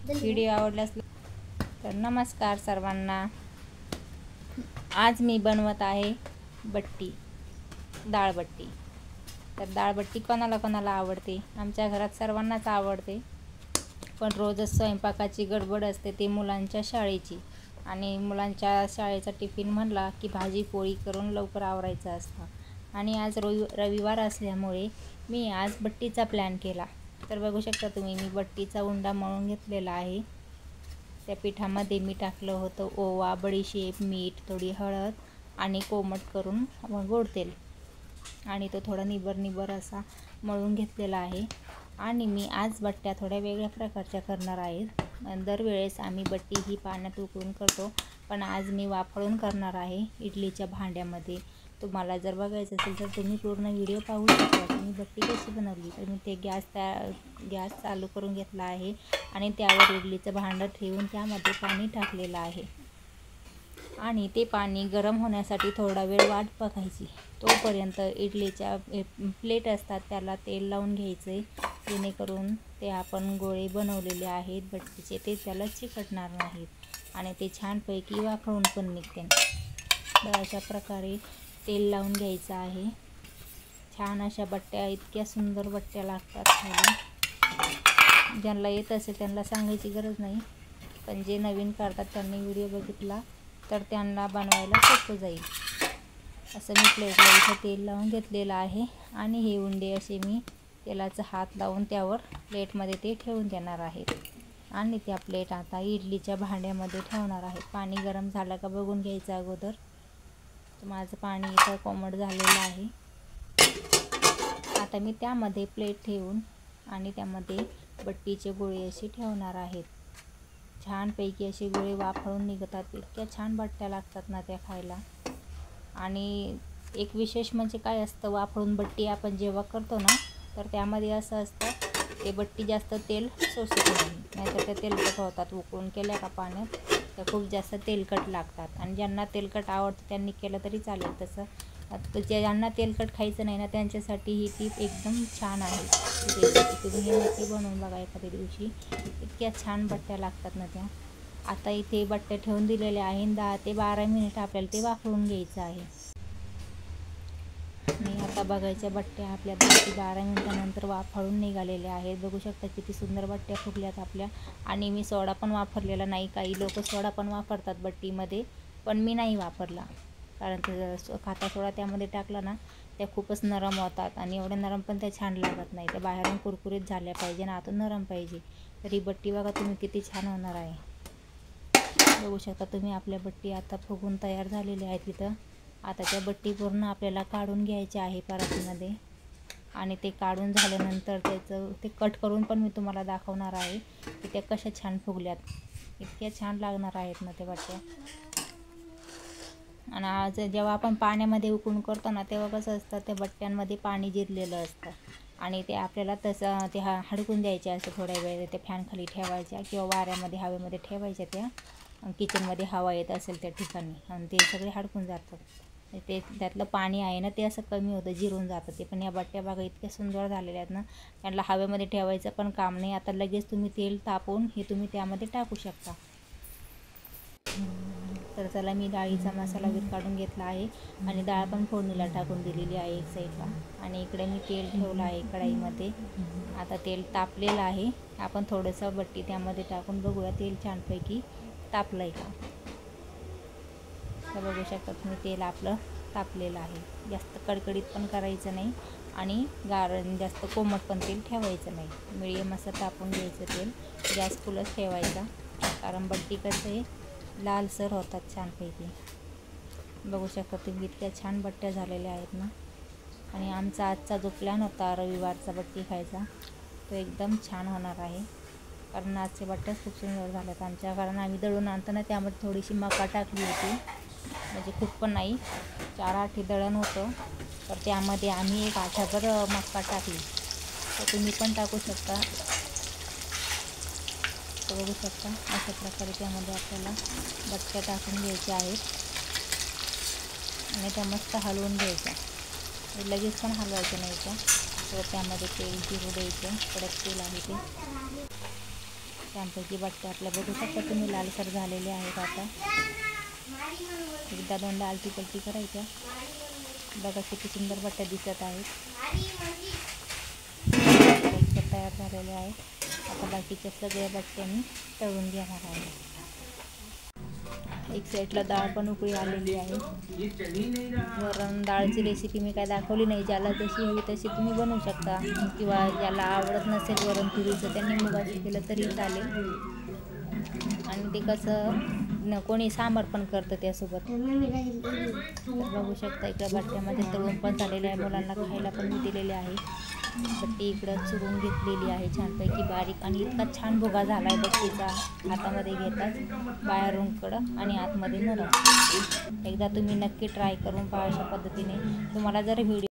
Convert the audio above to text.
Video आवडल्यास तर नमस्कार सर्वांना। आज मी बनवत आहे बट्टी, डाळबट्टी। तर डाळबट्टी कोणाला आवडते? आमच्या घरात सर्वांनाच आवडते, पण रोजच स्वयंपाकाची गडबड असते, ते मुलांच्या शाळेची, आणि मुलांच्या शाळेचा टिफिन म्हणला की भाजी पोळी करून लवकर आवरायचं असतं। आणि आज रविवार असल्यामुळे मी आज बट्टीचा प्लॅन केला। तर बघू शकता तुम्ही, मी बट्टीचा उंडा मळून घेतलेला आहे। त्या पिठामध्ये मी टाकलं होतं ओवा, बडीशेप, मीठ, थोडी हळद आणि कोमट करून गोड तेल, आणि तो थोडा निबर असा मळून घेतलेला आहे। आणि मी आज बट्ट्या थोड्या वेगळ्या प्रकारच्या करणार आहे। दरवेळेस आम्ही बट्टी ही पाण्यात उकळून करतो, पण आज मी वाफळून करणार आहे इडलीच्या भांड्यामध्ये। तुम्हाला जर बघायचं असेल तर तुम्ही पूर्ण व्हिडिओ पाहू शकता मी बट्टी कशी बनवली। तर मी ते गॅस चालू करून घेतला आहे आणि त्यावर इडलीचं भांडं ठेवून त्यामध्ये पाणी टाकलेलं आहे, आणि ते पाणी गरम होण्यासाठी थोडा वेळ वाट बघायची। तोपर्यंत इडलीच्या प्लेट असतात त्याला तेल लावून घ्यायचे, जेणेकरून ते आपण गोळे बनवलेले आहेत बट्टीचे ते त्याला चिकटणार नाहीत आणि ते छानपैकी वाफळून पण निघते। तर अशा प्रकारे तेल लावून घ्यायचं आहे। छान अशा बट्ट्या, इतक्या सुंदर बट्ट्या लागतात खायला। ज्यांना येत असेल त्यांना सांगायची गरज नाही, पण जे नवीन करतात त्यांनी व्हिडिओ बघितला तर त्यांना बनवायला सोपं जाईल। असं मी प्लेटला इथं तेल लावून घेतलेलं आहे, आणि हे उंडे असे मी तेलाचा हात लावून त्यावर प्लेटमध्ये ते ठेवून देणार आहेत, आणि त्या प्लेट आता इडलीच्या भांड्यामध्ये ठेवणार आहे। पाणी गरम झालं का बघून घ्यायचं अगोदर। तर माझं पाणी इथं कोमट झालेलं आहे। आता मी त्यामध्ये प्लेट ठेवून आणि त्यामध्ये बट्टीचे गोळे असे ठेवणार आहेत। छानपैकी असे गोळे वाफळून निघतात, इतक्या छान बट्ट्या लागतात ना त्या खायला। आणि एक विशेष म्हणजे काय असतं, वाफळून बट्टी आपण जेव्हा करतो ना, तर त्यामध्ये असं असतं ते बट्टी जास्त तेल शोषत नाही, नाहीतर त्या तेलकट होतात। उकळून केल्या का पाण्यात तर खूप जास्त तेलकट लागतात, आणि ज्यांना तेलकट आवडतं त्यांनी केलं तरी चालेल तसं। ज्यांना तेलकट खायचं नाही ना, त्यांच्यासाठी ही टीप एकदम छान आहे। तुम्ही हे नक्की बनवून बघा एखाद्या दिवशी, इतक्या छान बट्ट्या लागतात ना त्या। आता इथे बट्ट्या ठेवून दिलेल्या आहे, 10 ते 12 मिनिट आपल्याला ते वाफळून घ्यायचं आहे। आणि आता बघायच्या बट्ट्या आपल्या 10 ते 12 मिनिटानंतर वाफळून निघालेल्या आहेत। बघू शकता किती सुंदर बट्ट्या फुगल्यात आपल्या। आणि मी सोडा पण वापरलेला नाही, काही लोक सोडा पण वापरतात बट्टीमध्ये, पण मी नाही वापरला, कारण ते खाता सोडा त्यामध्ये टाकला ना त्या खूपच नरम होतात, आणि एवढ्या नरम पण त्या छान लागत नाही। त्या बाहेरून कुरकुरीत झाल्या पाहिजे आणि आतून नरम पाहिजे। तर ही बट्टी बघा तुम्ही किती छान होणार आहे। बघू शकता तुम्ही, आपल्या बट्टी आता फुगून तयार झालेल्या आहेत तिथं। आता त्या बट्टी पूर्ण आपल्याला काढून घ्यायच्या आहे परातीमध्ये, आणि ते काढून झाल्यानंतर त्याचं ते कट करून पण मी तुम्हाला दाखवणार आहे की त्या कशा छान फुगल्यात। इतक्या छान लागणार आहेत ना त्या बट्ट्या। आणि आज जेव्हा आपण पाण्यामध्ये उकळून करतो ना, तेव्हा कसं असतं त्या बट्ट्यांमध्ये पाणी जिरलेलं असतं, आणि ते आपल्याला तसं ते हडकून द्यायचे असतं। थोड्या वेळ ते फॅनखाली ठेवायच्या किंवा वाऱ्यामध्ये हवेमध्ये ठेवायच्या, त्या किचनमध्ये हवा येत असेल त्या ठिकाणी, आणि ते सगळे हडकून जातात। ते त्यातलं पाणी आहे ना ते असं कमी होतं, जिरून जातं ते। पण या बट्ट्या बघा इतक्या सुंदर झालेल्या आहेत ना, त्यांना हवेमध्ये ठेवायचं पण काम नाही। आता लगेच तुम्ही तेल तापवून हे तुम्ही त्यामध्ये टाकू शकता। तर चला, मी डाळीचा मसाला काढून घेतला आहे, आणि डाळ पण फोडणीला टाकून दिलेली आहे एक साईडला, आणि इकडे मी तेल ठेवलं आहे कढईमध्ये। आता तेल तापलेलं आहे, आपण थोडंसं बट्टी त्यामध्ये टाकून बघूया तेल छानपैकी तापलं आहे का। तर बघू शकता तुम्ही, तेल आपलं तापलेलं आहे। जास्त कडकडीत पण करायचं नाही, आणि जास्त कोमट पण तेल ठेवायचं नाही, मिडियम असं तापून घ्यायचं तेल। गॅस फुलच ठेवायचा, कारण बट्टी कसं आहे लालसर होतात छानपैकी। बघू शकता तुम्ही इतक्या छान बट्ट्या झालेल्या आहेत ना। आणि आमचा आजचा जो प्लॅन होता रविवारचा बट्टी खायचा, तो एकदम छान होणार आहे, कारण आजच्या बट्ट्या खूप सुंदर झाल्यात आमच्या। कारण आम्ही दळून आणताना त्यामध्ये थोडीशी मका टाकली होती, म्हणजे खूप पण नाही, 4 आठी दळण होतं, तर त्यामध्ये आम्ही एक आठाभर मका टाकली। तर तुम्ही पण टाकू शकता। तर बघू शकता अशा प्रकारे त्यामध्ये आपल्याला बट्ट्या टाकून घ्यायच्या आहेत, आणि त्या मस्त हलवून घ्यायच्या। लगेच पण हलवायचं नाही, तर त्यामध्ये तेल जिरू द्यायचं, कडक तेल आहे ते छानपैकी बट्ट्या आपल्या बघू शकता तुम्ही लालसर झालेले आहेत. आता एकदा दोनदा आलटी पलटी करायच्या. बघा किती सुंदर बट्ट्या दिसत आहेत. तयार झालेले आहे. आता बाकीच्या सगळ्या बट्ट्या मी तळून घेणार आहे. एक साईडला डाळ पण उकळी आलेली आहे. वरण डाळची रेसिपी मी काय दाखवली नाही. ज्याला जशी हवी तशी तुम्ही बनवू शकता, किंवा ज्याला आवडत नसेल वरण तुरीचं त्यांनी मुगाचं केलं तरी चालेल. आणि ते कसं कोणी सांबार पण करतं त्यासोबत. बघू शकता इकडं बट्ट्यामध्ये तळून पण झालेलं आहे. मुलांना खायला पण मी दिलेले आहे. बट्टी इकडं चुरून घेतलेली आहे छानपैकी बारीक. आणि इतका छान भुगा झाला आहे बट्टीचा. हातामध्ये घेताच बाहेरून कडक आणि आतमध्ये नरम. एकदा तुम्ही नक्की ट्राय करून पहा अशा पद्धतीने. तुम्हाला जर व्हिडिओ